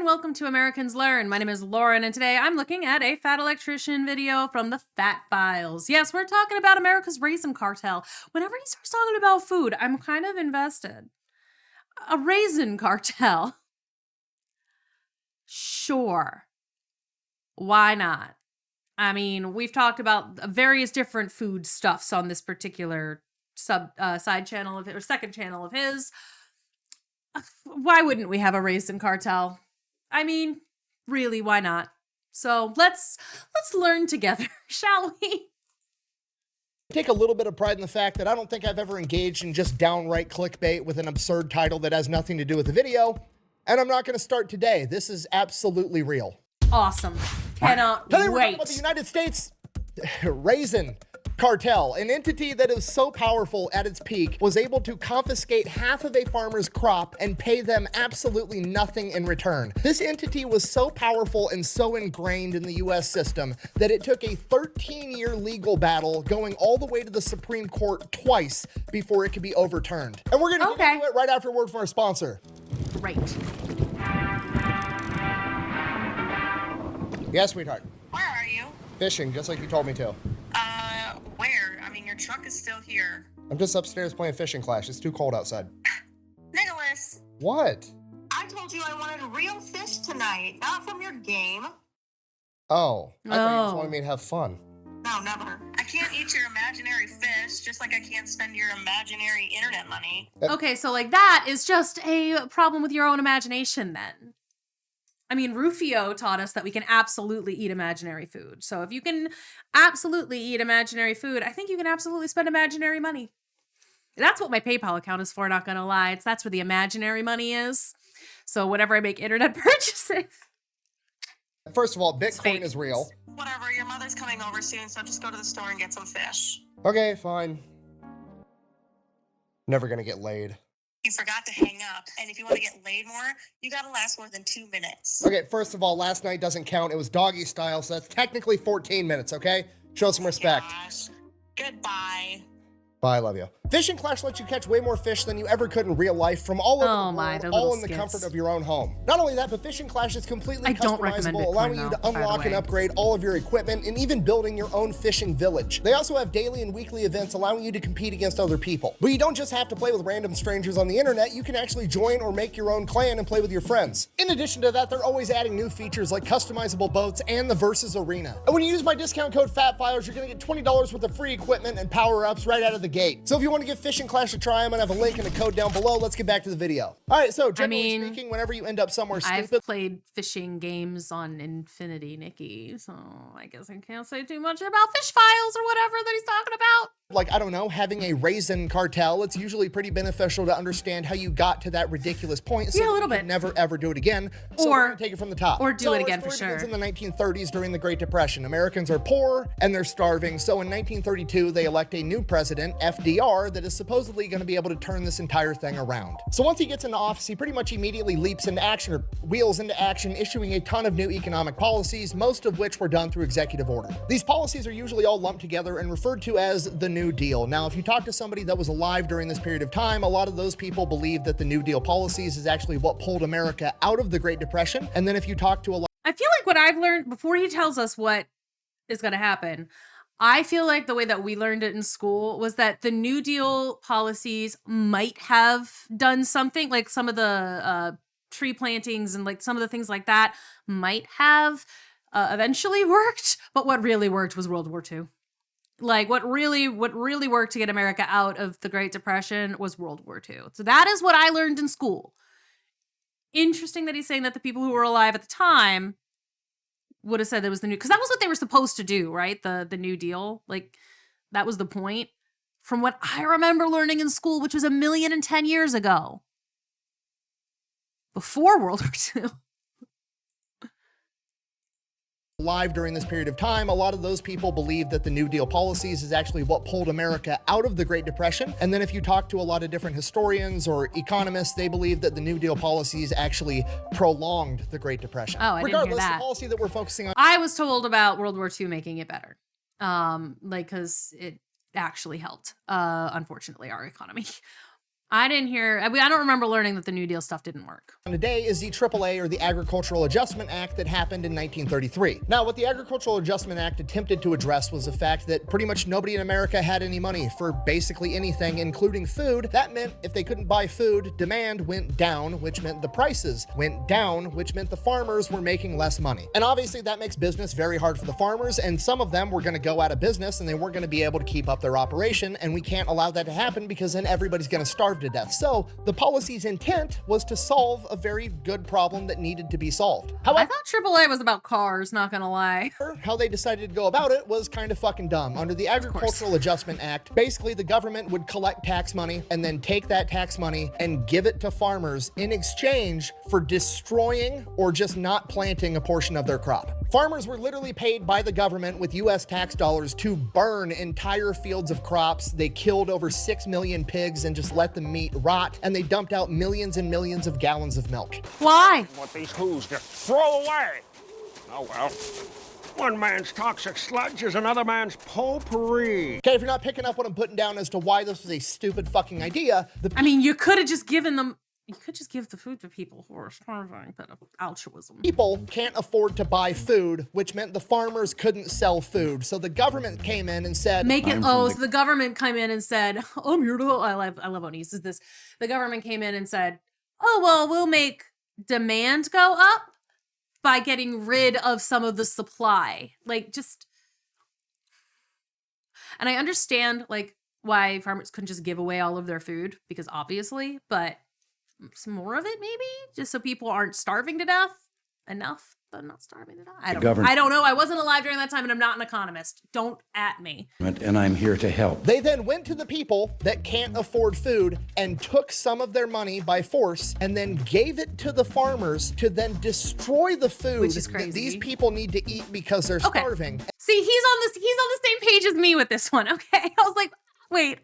welcome to Americans Learn. My name is Lauren, and today I'm looking at a fat electrician video from the Fat Files. Yes, we're talking about America's Raisin Cartel. Whenever he starts talking about food, I'm kind of invested. A Raisin Cartel. Sure. Why not? I mean, we've talked about various different food stuffs on this particular side channel of it, or second channel of his. Why wouldn't we have a Raisin Cartel? I mean, really, why not? So let's learn together, shall we? I take a little bit of pride in the fact that I don't think I've ever engaged in just downright clickbait with an absurd title that has nothing to do with the video, and I'm not going to start today. This is absolutely real. Awesome. Cannot Today we're wait. talking about the United States Raisin Cartel, an entity that is so powerful at its peak, was able to confiscate half of a farmer's crop and pay them absolutely nothing in return. This entity was so powerful and so ingrained in the US system that it took a 13-year legal battle going all the way to the Supreme Court twice before it could be overturned. And we're gonna get into it right after a word from our sponsor. Great. Yes, sweetheart. Where are you? Fishing, just like you told me to. Where? I mean, your truck is still here. I'm just upstairs playing Fishing Clash. It's too cold outside. Nicholas, What? I told you I wanted real fish tonight, not from your game. Oh, I thought you just Oh. wanted me to have fun. No, never. I can't eat your imaginary fish, just like I can't spend your imaginary internet money. Okay, so like that is just a problem with your own imagination then. I mean, Rufio taught us that we can absolutely eat imaginary food. So if you can absolutely eat imaginary food, I think you can absolutely spend imaginary money. That's what my PayPal account is for, not gonna lie. That's where the imaginary money is. So whenever I make internet purchases. First of all, It's fake. Bitcoin is real. Whatever, your mother's coming over soon, so just go to the store and get some fish. Okay, fine. Never gonna get laid. You forgot to hang up, and if you want to get laid more, you gotta last more than 2 minutes. Okay, first of all, last night doesn't count. It was doggy style, so that's technically 14 minutes, okay? Show some respect. Gosh. Goodbye. Bye, I love you. Fishing Clash lets you catch way more fish than you ever could in real life from all over Oh the my, world, they're all little in the skits. comfort of your own home. Not only that, but Fishing Clash is completely I don't recommend customizable, Bitcoin, allowing you to though, by the unlock and way. upgrade all of your equipment and even building your own fishing village. They also have daily and weekly events allowing you to compete against other people. But you don't just have to play with random strangers on the internet, you can actually join or make your own clan and play with your friends. In addition to that, they're always adding new features like customizable boats and the Versus Arena. And when you use my discount code FATFILES, you're gonna get $20 worth of free equipment and power-ups right out of the gate. So if you want to give Fishing Clash a try, I'm gonna have a link and a code down below. Let's get back to the video. All right, so generally speaking, whenever you end up somewhere I've stupid, played fishing games on Infinity, Nikki, so I guess I can't say too much about Fish Files or whatever that he's talking about. like, I don't know, having a Raisin Cartel, it's usually pretty beneficial to understand how you got to that ridiculous point. So Yeah, a little that you bit. never ever do it again. So Or- we're gonna take it from the top. or do So it our again for story begins sure. in the 1930s during the Great Depression. Americans are poor and they're starving. So in 1932, they elect a new president, FDR, that is supposedly going to be able to turn this entire thing around. So once he gets into office, he pretty much immediately leaps into action, or wheels into action, issuing a ton of new economic policies, most of which were done through executive order. These policies are usually all lumped together and referred to as the New Deal. Now, if you talk to somebody that was alive during this period of time, a lot of those people believe that the New Deal policies is actually what pulled America out of the Great Depression. And then if you talk to a lot I feel like what I've learned before he tells us what is going to happen, I feel like the way that we learned it in school was that the New Deal policies might have done something, like some of the tree plantings and like some of the things like that might have eventually worked, but what really worked was World War II. Like what really worked to get America out of the Great Depression was World War II. So that is what I learned in school. Interesting that he's saying that the people who were alive at the time would have said that was the new, because that was what they were supposed to do, right? The New Deal, like that was the point. From what I remember learning in school, which was 1,010 years ago, before World War II. alive during this period of time, a lot of those people believe that the New Deal policies is actually what pulled America out of the Great Depression. And then if you talk to a lot of different historians or economists, they believe that the New Deal policies actually prolonged the Great Depression. Oh, I didn't hear Regardless, that. the policy that we're focusing on I was told about World War II making it better. Like, because it actually helped, unfortunately, our economy. I didn't hear. I don't remember learning that the New Deal stuff didn't work. Today is the AAA, or the Agricultural Adjustment Act, that happened in 1933. Now, what the Agricultural Adjustment Act attempted to address was the fact that pretty much nobody in America had any money for basically anything, including food. That meant if they couldn't buy food, demand went down, which meant the prices went down, which meant the farmers were making less money. And obviously that makes business very hard for the farmers, and some of them were going to go out of business and they weren't going to be able to keep up their operation, and we can't allow that to happen because then everybody's going to starve to death. So the policy's intent was to solve a very good problem that needed to be solved. However, I thought AAA was about cars, not gonna lie. how they decided to go about it was kind of fucking dumb. Under the Agricultural Adjustment Act, basically the government would collect tax money and then take that tax money and give it to farmers in exchange for destroying or just not planting a portion of their crop. Farmers were literally paid by the government with US tax dollars to burn entire fields of crops. They killed over 6 million pigs and just let the meat rot, and they dumped out millions and millions of gallons of milk. Why? What these who's to throw away. Oh well. One man's toxic sludge is another man's potpourri. Okay, if you're not picking up what I'm putting down as to why this was a stupid fucking idea, I mean, you could have just given them. You could just give the food to people who are starving, but altruism. people can't afford to buy food, which meant the farmers couldn't sell food. So the government came in and said, Make it. Oh, so the government came in and said, "Oh, I'm here to." I love when he says this. The government came in and said, "Oh, well, we'll make demand go up by getting rid of some of the supply." Like, just. And I understand, like, why farmers couldn't just give away all of their food, because obviously, but some more of it maybe, just so people aren't starving to death enough, but not starving to death. I don't know. I wasn't alive during that time, and I'm not an economist. Don't at me. And I'm here to help. They then went to the people that can't afford food and took some of their money by force and then gave it to the farmers to then destroy the food Which is crazy. that these people need to eat because they're starving. See, he's on the same page as me with this one. Okay, I was like, wait.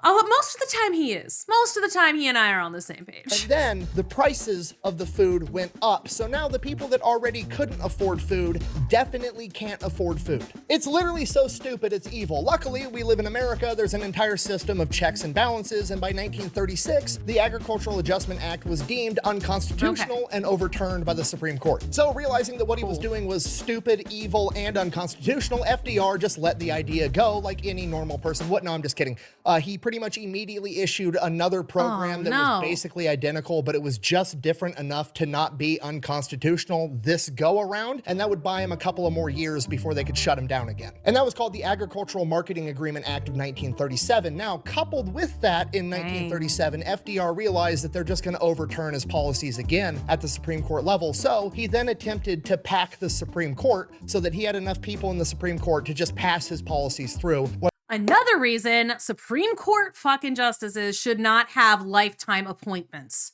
Most of the time he is. Most of the time he and I are on the same page. And then the prices of the food went up. So now the people that already couldn't afford food definitely can't afford food. It's literally so stupid, it's evil. Luckily, we live in America. There's an entire system of checks and balances. And by 1936, the Agricultural Adjustment Act was deemed unconstitutional and overturned by the Supreme Court. So realizing that what he was doing was stupid, evil, and unconstitutional, FDR just let the idea go like any normal person would. No, I'm just kidding. He pretty much immediately issued another program that was basically identical, but it was just different enough to not be unconstitutional this go around, and that would buy him a couple of more years before they could shut him down again. And that was called the Agricultural Marketing Agreement Act of 1937. Now, coupled with that, in 1937, FDR realized that they're just going to overturn his policies again at the Supreme Court level, so he then attempted to pack the Supreme Court so that he had enough people in the Supreme Court to just pass his policies through. Another reason Supreme Court fucking justices should not have lifetime appointments.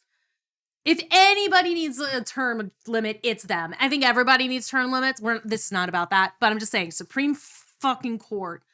If anybody needs a term limit, it's them. I think everybody needs term limits. This is not about that, but I'm just saying, Supreme fucking Court.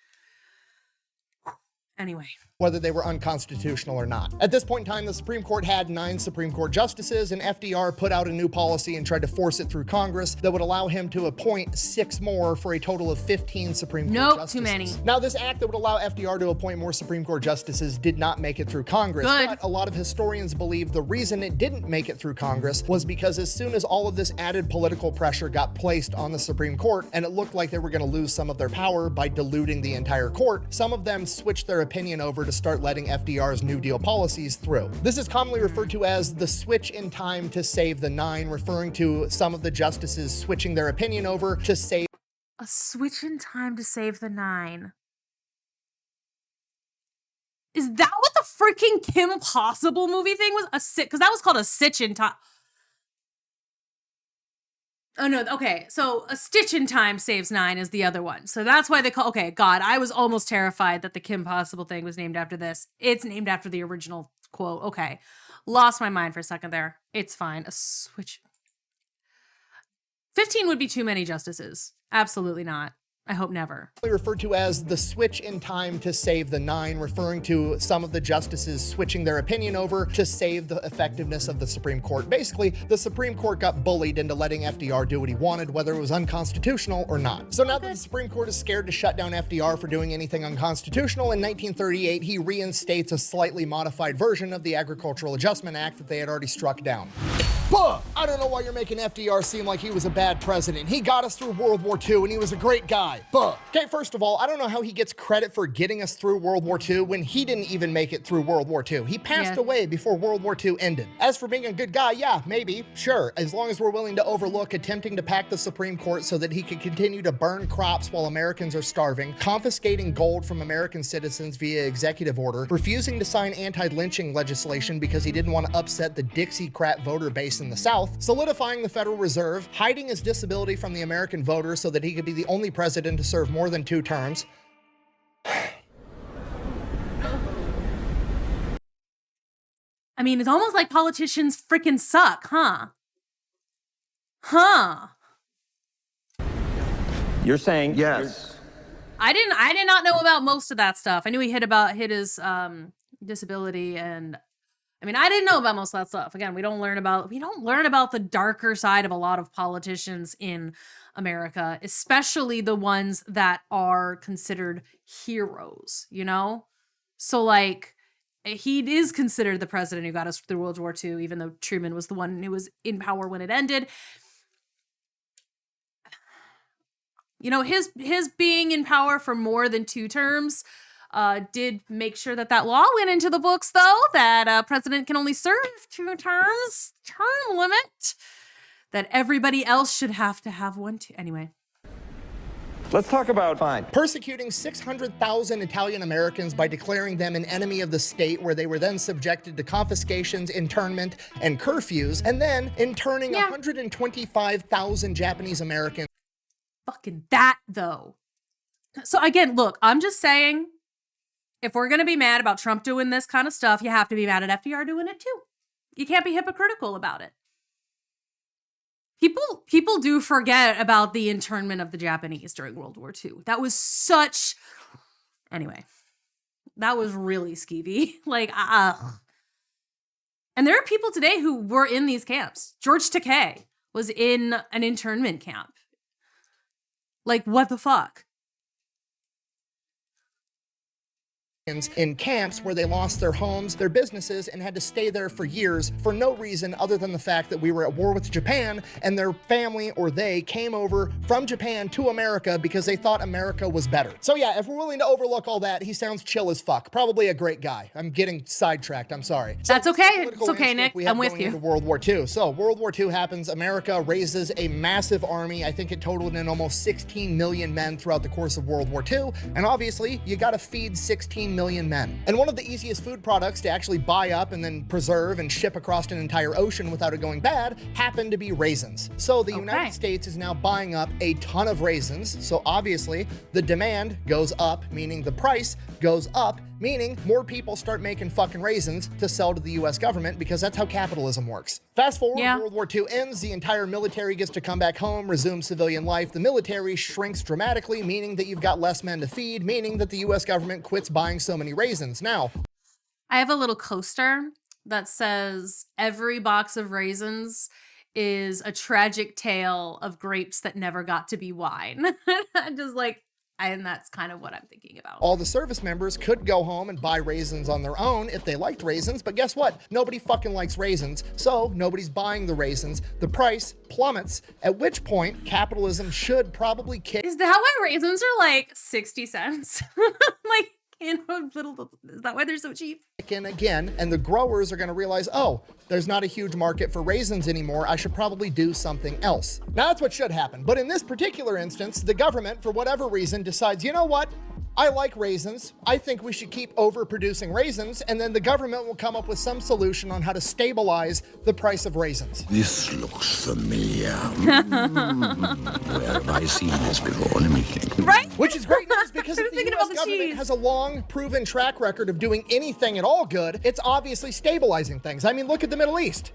Anyway. Whether they were unconstitutional or not. At this point in time, the Supreme Court had 9 Supreme Court justices, and FDR put out a new policy and tried to force it through Congress that would allow him to appoint 6 more for a total of 15 Supreme Court justices. Too many. Now, this act that would allow FDR to appoint more Supreme Court justices did not make it through Congress. Good. But a lot of historians believe the reason it didn't make it through Congress was because as soon as all of this added political pressure got placed on the Supreme Court, and it looked like they were going to lose some of their power by diluting the entire court, some of them switched their opinion over to start letting FDR's New Deal policies through. This is commonly referred to as the switch in time to save the 9, referring to some of the justices switching their opinion over to save. A switch in time to save the 9. Is that what the freaking Kim Possible movie thing was? Because that was called a stitch in time. Oh, no. Okay. So a stitch in time saves 9 is the other one. So that's why they call. Okay. God, I was almost terrified that the Kim Possible thing was named after this. It's named after the original quote. Okay. Lost my mind for a second there. It's fine. A switch. 15 would be too many justices. Absolutely not. I hope never. Referred to as the switch in time to save the nine, referring to some of the justices switching their opinion over to save the effectiveness of the Supreme Court. Basically, the Supreme Court got bullied into letting FDR do what he wanted, whether it was unconstitutional or not. So now that the Supreme Court is scared to shut down FDR for doing anything unconstitutional, in 1938, he reinstates a slightly modified version of the Agricultural Adjustment Act that they had already struck down. Buh! I don't know why you're making FDR seem like he was a bad president. He got us through World War II and he was a great guy. Buh! Okay, first of all, I don't know how he gets credit for getting us through World War II when he didn't even make it through World War II. He passed away before World War II ended. As for being a good guy, yeah, maybe, sure, as long as we're willing to overlook attempting to pack the Supreme Court so that he could continue to burn crops while Americans are starving, confiscating gold from American citizens via executive order, refusing to sign anti-lynching legislation because he didn't want to upset the Dixiecrat voter base in the South, solidifying the Federal Reserve, hiding his disability from the American voter so that he could be the only president to serve more than 2 terms. I mean, it's almost like politicians freaking suck, huh? You're saying yes. I did not know about most of that stuff. I knew he hit his disability, and I mean, I didn't know about most of that stuff. Again, we don't learn about the darker side of a lot of politicians in America, especially the ones that are considered heroes, you know? So like, he is considered the president who got us through World War II, even though Truman was the one who was in power when it ended. You know, his being in power for more than 2 terms did make sure that law went into the books, though, that a president can only serve 2 terms, term limit, that everybody else should have to have 1, 2. Anyway. Let's talk about persecuting 600,000 Italian Americans by declaring them an enemy of the state, where they were then subjected to confiscations, internment, and curfews, and then interning 125,000 Japanese Americans. Fucking that, though. So again, look, I'm just saying, if we're going to be mad about Trump doing this kind of stuff, you have to be mad at FDR doing it too. You can't be hypocritical about it. People do forget about the internment of the Japanese during World War II. That was anyway, that was really skeevy. Like, and there are people today who were in these camps. George Takei was in an internment camp. Like, what the fuck? In camps where they lost their homes, their businesses, and had to stay there for years for no reason other than the fact that we were at war with Japan, and their family or they came over from Japan to America because they thought America was better. So yeah, if we're willing to overlook all that, he sounds chill as fuck. Probably a great guy. I'm getting sidetracked. I'm sorry. That's okay. It's okay, Nick. I'm with you. Into World War II. So World War II happens. America raises a massive army. I think it totaled in almost 16 million men throughout the course of World War II. And obviously, you got to feed 16 million men. And one of the easiest food products to actually buy up and then preserve and ship across an entire ocean without it going bad happened to be raisins. So the United States is now buying up a ton of raisins. So obviously the demand goes up, meaning the price goes up, meaning more people start making fucking raisins to sell to the US government, because that's how capitalism works. Fast forward, World War II ends, the entire military gets to come back home, resume civilian life. The military shrinks dramatically, meaning that you've got less men to feed, meaning that the US government quits buying so many raisins. Now, I have a little coaster that says every box of raisins is a tragic tale of grapes that never got to be wine. Just like, and that's kind of what I'm thinking about. All the service members could go home and buy raisins on their own if they liked raisins, but guess what? Nobody fucking likes raisins, so nobody's buying the raisins. The price plummets, at which point capitalism should probably kick. Is that why raisins are like 60 cents? Like, in a little, is that why they're so cheap? In again, and the growers are going to realize, oh, there's not a huge market for raisins anymore. I should probably do something else. Now that's what should happen. But in this particular instance, the government, for whatever reason, decides, you know what? I like raisins. I think we should keep overproducing raisins, and then the government will come up with some solution on how to stabilize the price of raisins. This looks familiar. Where have I seen this before? Let me think. Right? Which is great news, because if the US government has a long, proven track record of doing anything at all good, it's obviously stabilizing things. I mean, look at the Middle East.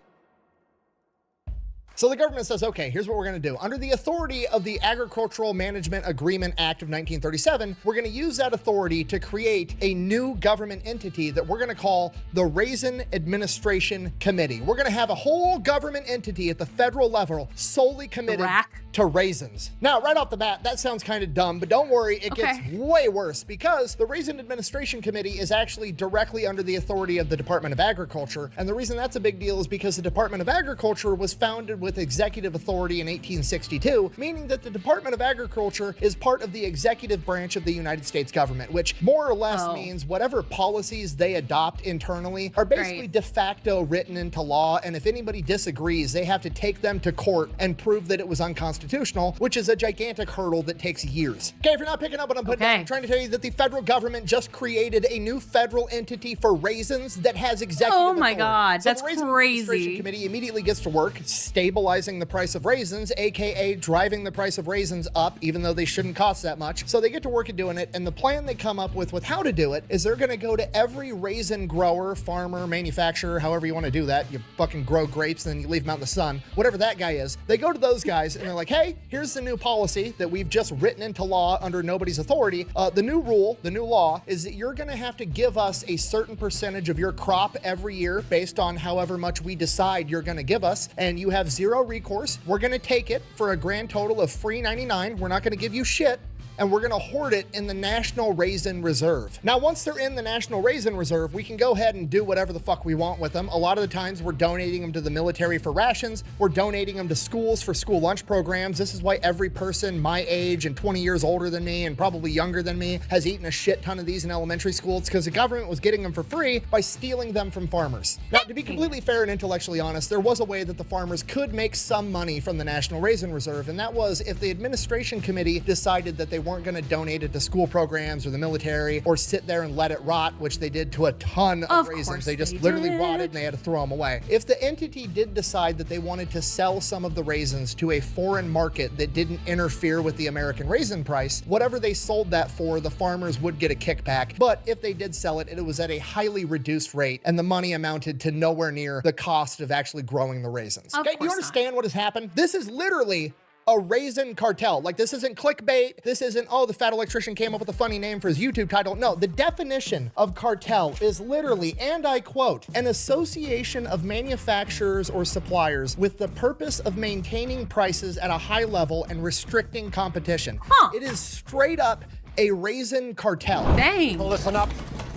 So the government says, okay, here's what we're going to do. Under the authority of the Agricultural Management Agreement Act of 1937, we're going to use that authority to create a new government entity that we're going to call the Raisin Administration Committee. We're going to have a whole government entity at the federal level solely committed to raisins. Now, right off the bat, that sounds kind of dumb, but don't worry, it gets way worse because the Raisin Administration Committee is actually directly under the authority of the Department of Agriculture. And the reason that's a big deal is because the Department of Agriculture was founded with executive authority in 1862, meaning that the Department of Agriculture is part of the executive branch of the United States government, which more or less means whatever policies they adopt internally are basically de facto written into law. And if anybody disagrees, they have to take them to court and prove that it was unconstitutional, which is a gigantic hurdle that takes years. Okay, if you're not picking up what I'm putting down, I'm trying to tell you that the federal government just created a new federal entity for raisins that has executive authority. Oh my God, so that's the Raisin crazy. Administration Committee immediately gets to work stabilizing the price of raisins, aka driving the price of raisins up, even though they shouldn't cost that much. So they get to work at doing it, and the plan they come up with how to do it is they're gonna go to every raisin grower, farmer, manufacturer, however you want to do that. You fucking grow grapes and then you leave them out in the sun, whatever that guy is. They go to those guys and they're like, hey, here's the new policy that we've just written into law under nobody's authority. The new rule, the new law is that you're gonna have to give us a certain percentage of your crop every year based on however much we decide you're gonna give us, and you have zero recourse. We're gonna take it for a grand total of free 99. We're not gonna give you shit, and we're gonna hoard it in the National Raisin Reserve. Now, once they're in the National Raisin Reserve, we can go ahead and do whatever the fuck we want with them. A lot of the times we're donating them to the military for rations. We're donating them to schools for school lunch programs. This is why every person my age and 20 years older than me and probably younger than me has eaten a shit ton of these in elementary school. It's because the government was getting them for free by stealing them from farmers. Now, to be completely fair and intellectually honest, there was a way that the farmers could make some money from the National Raisin Reserve, and that was if the administration committee decided that they weren't going to donate it to school programs or the military or sit there and let it rot, which they did to a ton of raisins. They just literally rotted and they had to throw them away. If the entity did decide that they wanted to sell some of the raisins to a foreign market that didn't interfere with the American raisin price, whatever they sold that for, the farmers would get a kickback. But if they did sell it, it was at a highly reduced rate and the money amounted to nowhere near the cost of actually growing the raisins. Okay, do you understand what has happened? This is literally a raisin cartel. Like, this isn't clickbait. This isn't, oh, the fat electrician came up with a funny name for his YouTube title. No, the definition of cartel is literally, and I quote, an association of manufacturers or suppliers with the purpose of maintaining prices at a high level and restricting competition. It is straight up a raisin cartel. Dang. Well, listen up.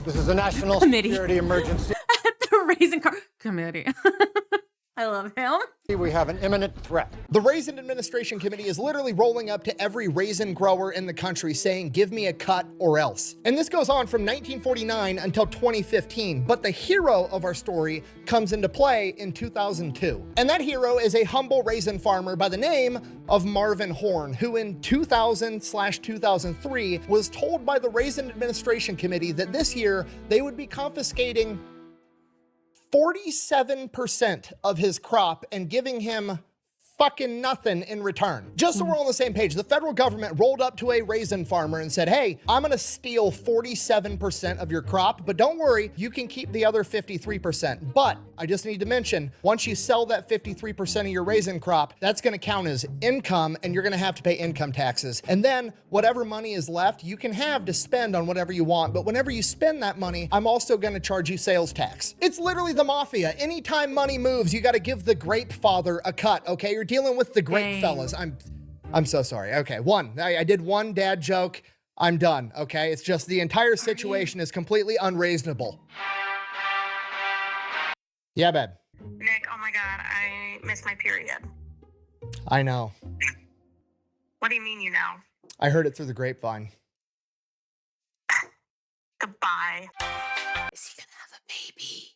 This is a national security emergency. The Raisin Committee. I love him. We have an imminent threat. The Raisin Administration Committee is literally rolling up to every raisin grower in the country saying, give me a cut or else. And this goes on from 1949 until 2015, but the hero of our story comes into play in 2002. And that hero is a humble raisin farmer by the name of Marvin Horne, who in 2000/2003 was told by the Raisin Administration Committee that this year they would be confiscating 47% of his crop and giving him fucking nothing in return. Just so we're on the same page, the federal government rolled up to a raisin farmer and said, hey, I'm gonna steal 47% of your crop, but don't worry, you can keep the other 53%. But I just need to mention, once you sell that 53% of your raisin crop, that's gonna count as income and you're gonna have to pay income taxes. And then whatever money is left, you can have to spend on whatever you want. But whenever you spend that money, I'm also gonna charge you sales tax. It's literally the mafia. Anytime money moves, you gotta give the grape father a cut, okay? You're dealing with the grape fellas. I'm so sorry. Okay, I did one dad joke. I'm done, okay? It's just the entire situation is completely unreasonable. Yeah, babe. Nick, oh my God, I missed my period. I know. What do you mean you know? I heard it through the grapevine. Goodbye. Is he gonna have a baby?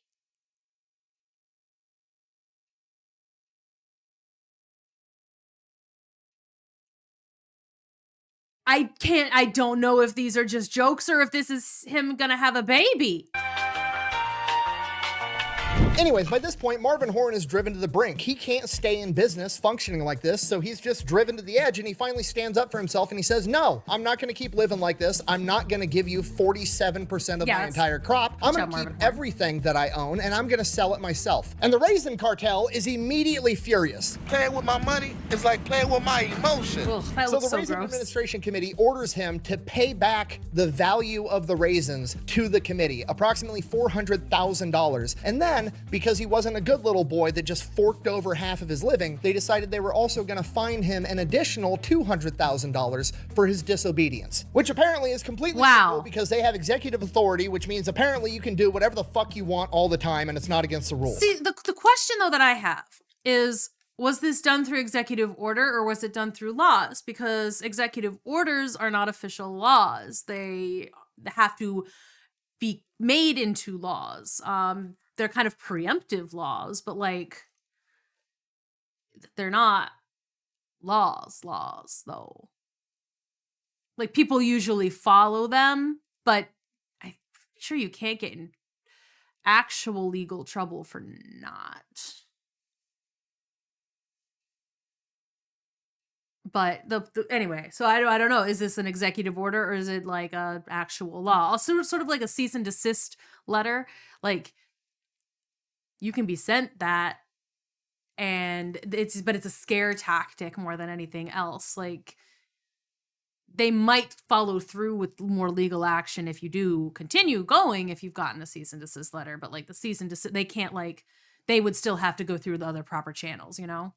I don't know if these are just jokes or if this is him gonna have a baby. Anyways, by this point, Marvin Horne is driven to the brink. He can't stay in business functioning like this, so he's just driven to the edge, and he finally stands up for himself and he says, no, I'm not going to keep living like this. I'm not going to give you 47% of my entire crop. I'm going to keep everything that I own, and I'm going to sell it myself. And the Raisin cartel is immediately furious. Playing with my money is like playing with my emotions. So the Raisin Administration Committee orders him to pay back the value of the raisins to the committee, approximately $400,000. And then, because he wasn't a good little boy that just forked over half of his living, they decided they were also going to fine him an additional $200,000 for his disobedience, which apparently is completely legal because they have executive authority, which means apparently you can do whatever the fuck you want all the time and it's not against the rules. See, the question though that I have is, was this done through executive order or was it done through laws? Because executive orders are not official laws. They have to be made into laws. They're kind of preemptive laws, but like, they're not laws though. Like, people usually follow them, but I'm sure you can't get in actual legal trouble for not. But anyway, so I don't know. Is this an executive order or is it like a actual law? Also, sort of like a cease and desist letter. Like, you can be sent that, and it's a scare tactic more than anything else. Like, they might follow through with more legal action if you do continue going, if you've gotten a cease and desist letter. But like the cease and desist, they can't, like, they would still have to go through the other proper channels, you know?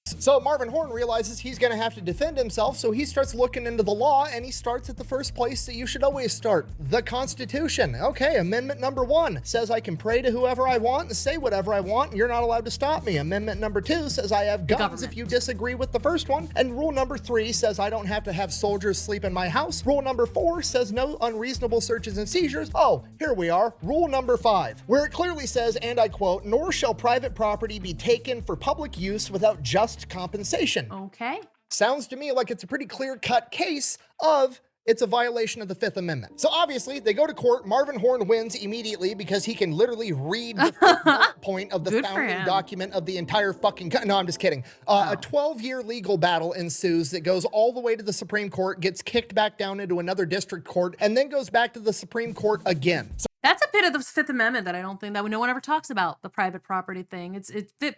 So Marvin Horne realizes he's going to have to defend himself, so he starts looking into the law, and he starts at the first place that you should always start, the Constitution. Okay, Amendment number 1 says I can pray to whoever I want and say whatever I want, and you're not allowed to stop me. Amendment number 2 says I have guns if you disagree with the first one, and rule number 3 says I don't have to have soldiers sleep in my house. Rule number 4 says no unreasonable searches and seizures. Oh, here we are, rule number 5, where it clearly says, and I quote, nor shall private property be taken for public use without just compensation. Okay. Sounds to me like it's a pretty clear-cut case of it's a violation of the Fifth Amendment. So obviously, they go to court. Marvin Horne wins immediately because he can literally read the fifth point of the founding document of the entire fucking... No, I'm just kidding. A 12-year legal battle ensues that goes all the way to the Supreme Court, gets kicked back down into another district court, and then goes back to the Supreme Court again. That's a bit of the Fifth Amendment that I don't think that no one ever talks about, the private property thing. It's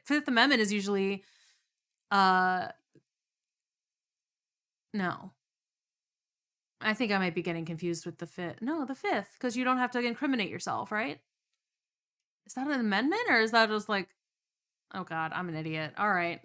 Fifth Amendment is usually... no. I think I might be getting confused with the fifth. No, the fifth, because you don't have to incriminate yourself, right? Is that an amendment, or is that just like, oh God, I'm an idiot. All right.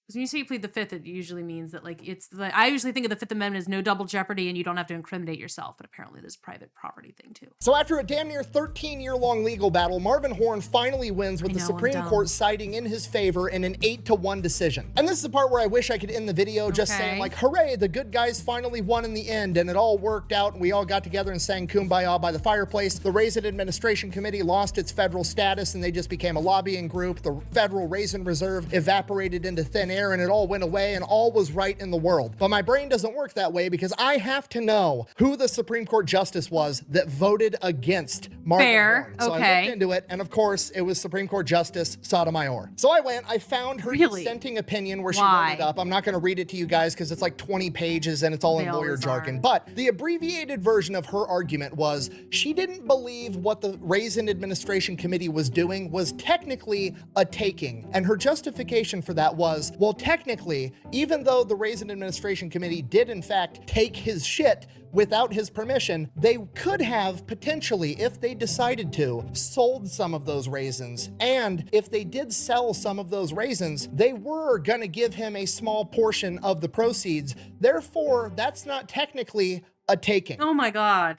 Because when you say you plead the fifth, it usually means that, like, it's the, I usually think of the Fifth Amendment as no double jeopardy and you don't have to incriminate yourself, but apparently there's private property thing too. So after a damn near 13-year-long legal battle, Marvin Horne finally wins with the Supreme Court siding in his favor in an 8-1 decision. And this is the part where I wish I could end the video just saying, like, hooray, the good guys finally won in the end, and it all worked out, and we all got together and sang Kumbaya by the fireplace. The Raisin Administration Committee lost its federal status, and they just became a lobbying group. The Federal Raisin Reserve evaporated into thin air, and it all went away, and all was right in the world. But my brain doesn't work that way because I have to know who the Supreme Court justice was that voted against Marvin Horne. So I looked into it, and of course, it was Supreme Court Justice Sotomayor. So I went, I found her dissenting opinion where she wrote it up. I'm not going to read it to you guys because it's like 20 pages and it's all in lawyer jargon. But the abbreviated version of her argument was she didn't believe what the Raisin Administration Committee was doing was technically a taking. And her justification for that was, well, technically, even though the Raisin Administration Committee did in fact take his shit without his permission, they could have potentially, if they decided to, sold some of those raisins. And if they did sell some of those raisins, they were gonna give him a small portion of the proceeds. Therefore, that's not technically a taking. Oh my God.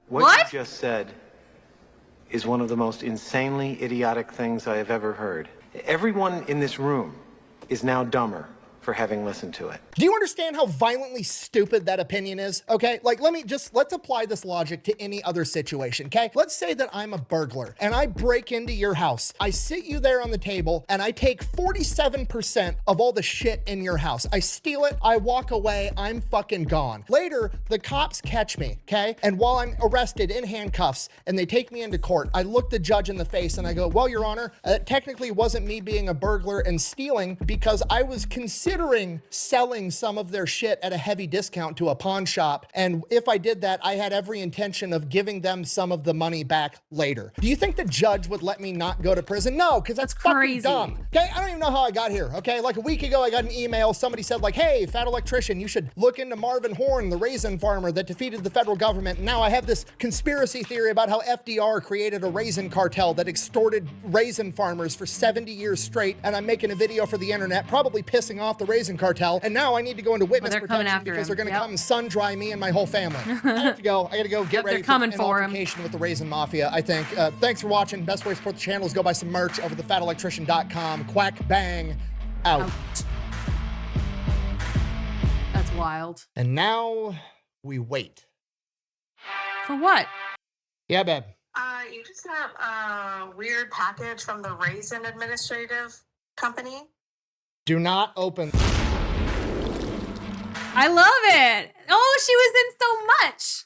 What you just said is one of the most insanely idiotic things I have ever heard. Everyone in this room is now dumber for having listened to it. Do you understand how violently stupid that opinion is? Okay, like let's apply this logic to any other situation, okay? Let's say that I'm a burglar and I break into your house. I sit you there on the table and I take 47% of all the shit in your house. I steal it, I walk away, I'm fucking gone. Later, the cops catch me, okay? And while I'm arrested in handcuffs and they take me into court, I look the judge in the face and I go, well, Your Honor, it technically wasn't me being a burglar and stealing because I was considering selling some of their shit at a heavy discount to a pawn shop. And if I did that, I had every intention of giving them some of the money back later. Do you think the judge would let me not go to prison? No, because that's fucking crazy. dumb. Okay, I don't even know how I got here. Okay, like a week ago, I got an email. Somebody said like, hey, fat electrician, you should look into Marvin Horne, the raisin farmer that defeated the federal government. And now I have this conspiracy theory about how FDR created a raisin cartel that extorted raisin farmers for 70 years straight. And I'm making a video for the internet, probably pissing off the raisin cartel, and now I need to go into witness protection because they're going to come and sun dry me and my whole family. I have to go. I got to go get ready for an altercation with the Raisin Mafia, I think. Thanks for watching. Best way to support the channel is go buy some merch over at thefatelectrician.com. Quack, bang, out. That's wild. And now we wait. For what? Yeah, babe. You just have a weird package from the Raisin Administrative Company. Do not open. I love it. Oh, she was in so much.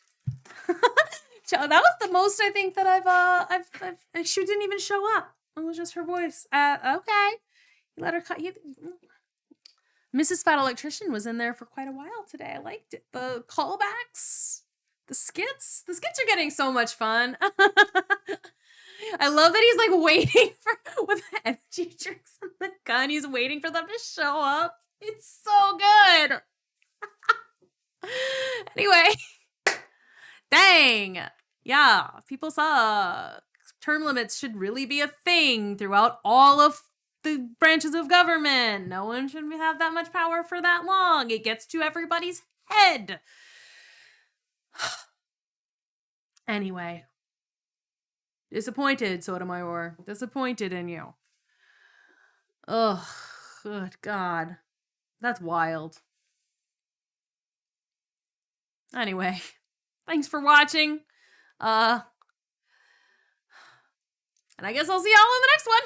So that was the most I think that I've she didn't even show up. It was just her voice. Okay. You let her cut you. Mrs. Fat Electrician was in there for quite a while today. I liked it. The callbacks, the skits are getting so much fun. I love that he's like waiting for with the energy drinks and the gun. He's waiting for them to show up. It's so good. Anyway, dang. Yeah, people saw term limits should really be a thing throughout all of the branches of government. No one should have that much power for that long. It gets to everybody's head. Anyway. Disappointed, Sotomayor. Disappointed in you. Ugh, good God. That's wild. Anyway, thanks for watching. And I guess I'll see y'all in the next one.